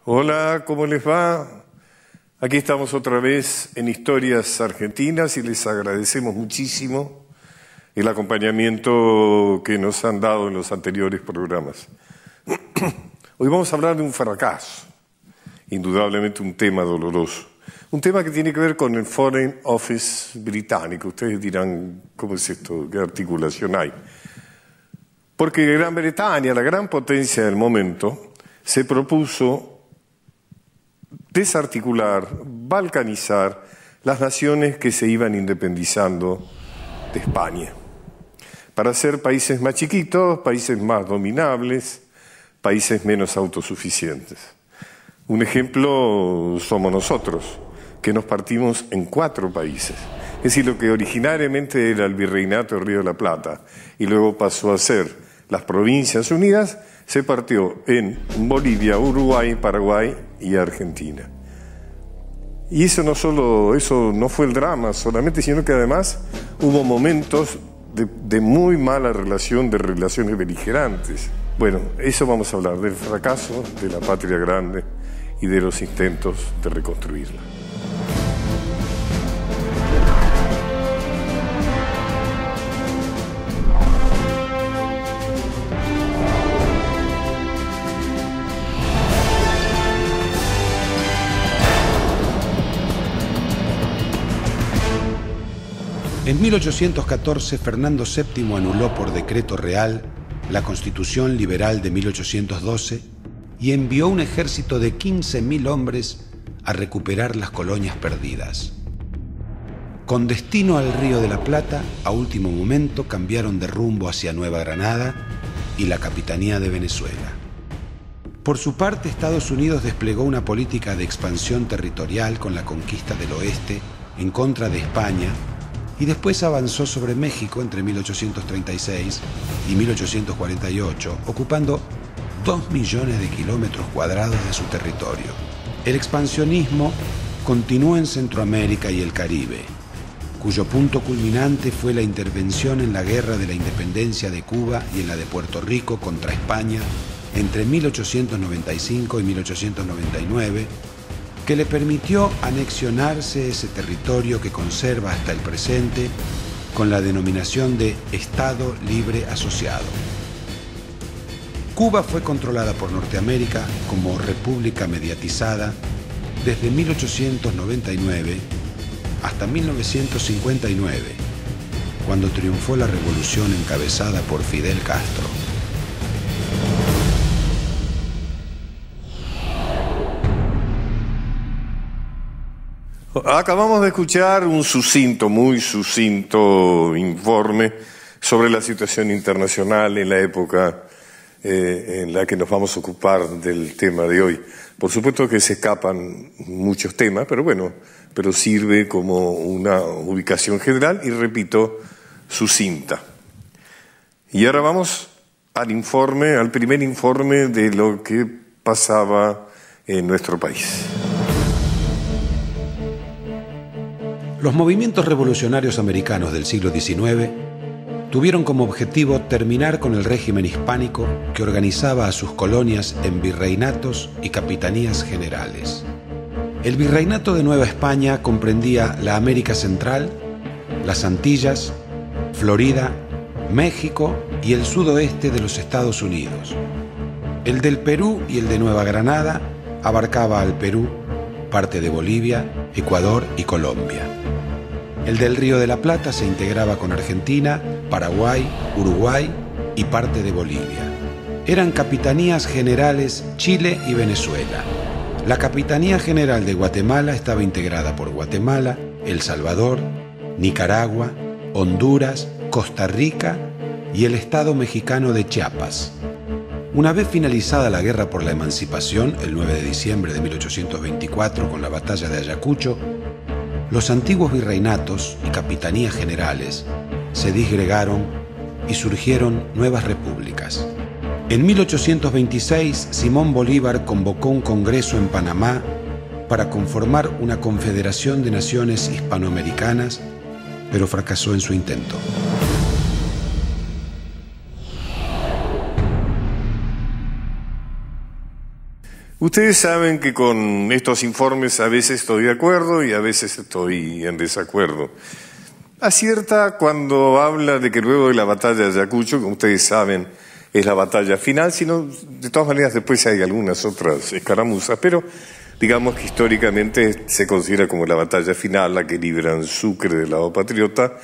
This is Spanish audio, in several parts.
Hola, ¿cómo les va? Aquí estamos otra vez en Historias Argentinas y les agradecemos muchísimo el acompañamiento que nos han dado en los anteriores programas. Hoy vamos a hablar de un fracaso, indudablemente un tema doloroso, un tema que tiene que ver con el Foreign Office británico. Ustedes dirán, ¿cómo es esto? ¿Qué articulación hay? Porque Gran Bretaña, la gran potencia del momento, se propuso desarticular, balcanizar las naciones que se iban independizando de España, para ser países más chiquitos, países más dominables, países menos autosuficientes. Un ejemplo somos nosotros, que nos partimos en 4 países. Es decir, lo que originariamente era el Virreinato del Río de la Plata y luego pasó a ser las Provincias Unidas, se partió en Bolivia, Uruguay, Paraguay y Argentina. Y eso no fue el drama solamente, sino que además hubo momentos de muy mala relación, de relaciones beligerantes. Bueno, eso vamos a hablar, del fracaso de la patria grande y de los intentos de reconstruirla. En 1814, Fernando VII anuló por decreto real la Constitución Liberal de 1812 y envió un ejército de 15.000 hombres a recuperar las colonias perdidas. Con destino al Río de la Plata, a último momento cambiaron de rumbo hacia Nueva Granada y la capitanía de Venezuela. Por su parte, Estados Unidos desplegó una política de expansión territorial con la conquista del oeste en contra de España y después avanzó sobre México entre 1836 y 1848, ocupando 2 millones de kilómetros cuadrados de su territorio. El expansionismo continuó en Centroamérica y el Caribe, cuyo punto culminante fue la intervención en la Guerra de la Independencia de Cuba y en la de Puerto Rico contra España entre 1895 y 1899, que le permitió anexionarse ese territorio que conserva hasta el presente con la denominación de Estado Libre Asociado. Cuba fue controlada por Norteamérica como república mediatizada desde 1899 hasta 1959, cuando triunfó la revolución encabezada por Fidel Castro. Acabamos de escuchar un muy sucinto informe sobre la situación internacional en la época en la que nos vamos a ocupar del tema de hoy. Por supuesto que se escapan muchos temas, pero sirve como una ubicación general y, repito, sucinta. Y ahora vamos al primer informe de lo que pasaba en nuestro país. Los movimientos revolucionarios americanos del siglo XIX tuvieron como objetivo terminar con el régimen hispánico que organizaba a sus colonias en virreinatos y capitanías generales. El virreinato de Nueva España comprendía la América Central, las Antillas, Florida, México y el sudoeste de los Estados Unidos. El del Perú y el de Nueva Granada abarcaba al Perú, parte de Bolivia, Ecuador y Colombia. El del Río de la Plata se integraba con Argentina, Paraguay, Uruguay y parte de Bolivia. Eran capitanías generales Chile y Venezuela. La Capitanía General de Guatemala estaba integrada por Guatemala, El Salvador, Nicaragua, Honduras, Costa Rica y el Estado mexicano de Chiapas. Una vez finalizada la guerra por la emancipación, el 9 de diciembre de 1824, con la batalla de Ayacucho, los antiguos virreinatos y capitanías generales se disgregaron y surgieron nuevas repúblicas. En 1826, Simón Bolívar convocó un congreso en Panamá para conformar una confederación de naciones hispanoamericanas, pero fracasó en su intento. Ustedes saben que con estos informes a veces estoy de acuerdo y a veces estoy en desacuerdo. Acierta cuando habla de que luego de la batalla de Ayacucho, como ustedes saben, es la batalla final, sino de todas maneras después hay algunas otras escaramuzas, pero digamos que históricamente se considera como la batalla final, la que libran Sucre del lado patriota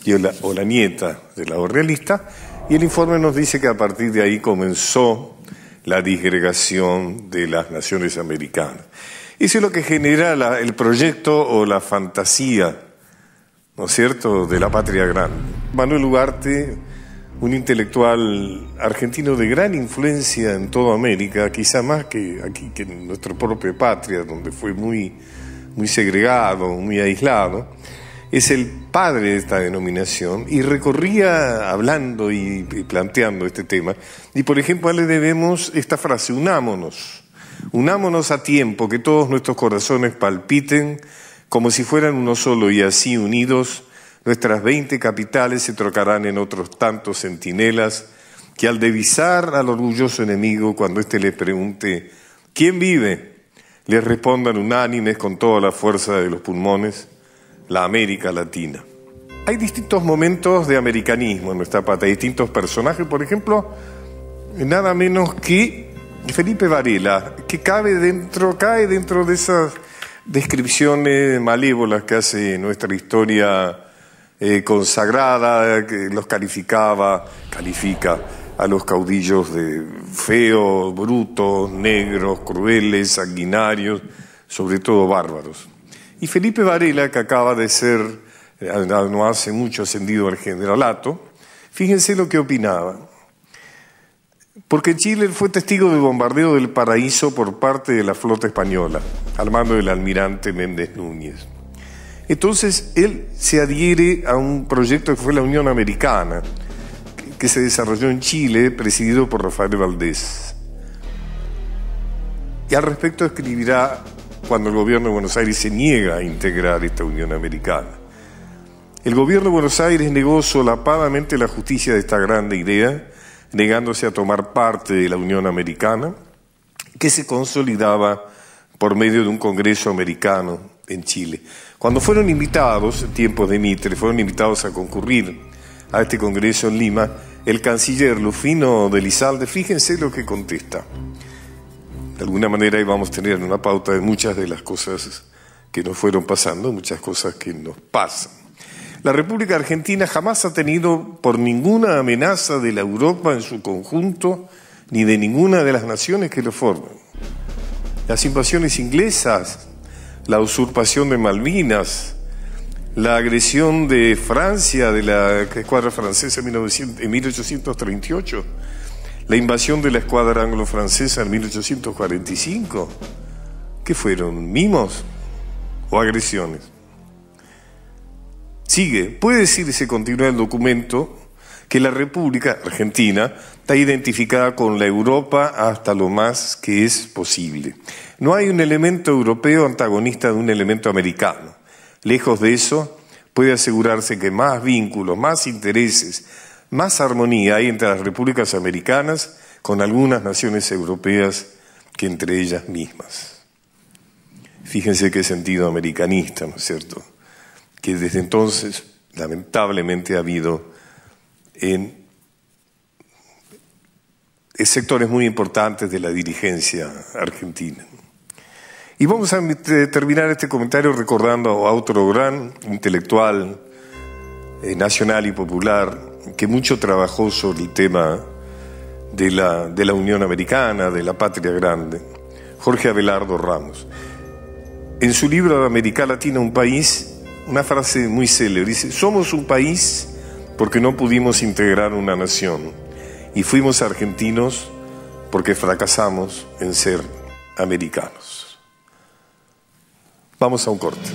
y la nieta del lado realista, y el informe nos dice que a partir de ahí comenzó la disgregación de las naciones americanas. Eso es lo que genera el proyecto o la fantasía, ¿no es cierto?, de la patria grande. Manuel Ugarte, un intelectual argentino de gran influencia en toda América, quizá más que aquí, que en nuestra propia patria, donde fue muy segregado, muy aislado, es el padre de esta denominación y recorría hablando y planteando este tema. Y por ejemplo, a él le debemos esta frase: unámonos a tiempo, que todos nuestros corazones palpiten como si fueran uno solo, y así unidos nuestras 20 capitales se trocarán en otros tantos centinelas que al divisar al orgulloso enemigo, cuando éste les pregunte ¿quién vive?, les respondan unánimes con toda la fuerza de los pulmones: la América Latina. Hay distintos momentos de americanismo en nuestra patria, distintos personajes, por ejemplo, nada menos que Felipe Varela, que cae dentro de esas descripciones malévolas que hace nuestra historia consagrada, que los califica a los caudillos de feos, brutos, negros, crueles, sanguinarios, sobre todo bárbaros. Y Felipe Varela, que acaba de ser, no hace mucho, ascendido al generalato, fíjense lo que opinaba. Porque Chile fue testigo del bombardeo del Paraíso por parte de la flota española, al mando del almirante Méndez Núñez. Entonces él se adhiere a un proyecto que fue la Unión Americana, que se desarrolló en Chile, presidido por Rafael Valdés. Y al respecto escribirá cuando el gobierno de Buenos Aires se niega a integrar esta Unión Americana. El gobierno de Buenos Aires negó solapadamente la justicia de esta grande idea, negándose a tomar parte de la Unión Americana, que se consolidaba por medio de un Congreso americano en Chile. Cuando fueron invitados, en tiempos de Mitre, fueron invitados a concurrir a este Congreso en Lima, el canciller Rufino de Elizalde, fíjense lo que contesta. De alguna manera íbamos a tener una pauta de muchas de las cosas que nos fueron pasando, muchas cosas que nos pasan. La República Argentina jamás ha tenido por ninguna amenaza de la Europa en su conjunto, ni de ninguna de las naciones que lo forman. Las invasiones inglesas, la usurpación de Malvinas, la agresión de Francia, de la escuadra francesa en 1838, la invasión de la escuadra anglo-francesa en 1845, ¿qué fueron? ¿Mimos o agresiones? Sigue, puede decirse, continúa el documento, que la República Argentina está identificada con la Europa hasta lo más que es posible. No hay un elemento europeo antagonista de un elemento americano. Lejos de eso, puede asegurarse que más vínculos, más intereses, más armonía hay entre las repúblicas americanas con algunas naciones europeas que entre ellas mismas. Fíjense qué sentido americanista, ¿no es cierto?, que desde entonces lamentablemente ha habido en sectores muy importantes de la dirigencia argentina. Y vamos a terminar este comentario recordando a otro gran intelectual nacional y popular que mucho trabajó sobre el tema de la Unión Americana, de la patria grande, Jorge Abelardo Ramos. En su libro América Latina, un país, una frase muy célebre, dice: somos un país porque no pudimos integrar una nación, y fuimos argentinos porque fracasamos en ser americanos. Vamos a un corte.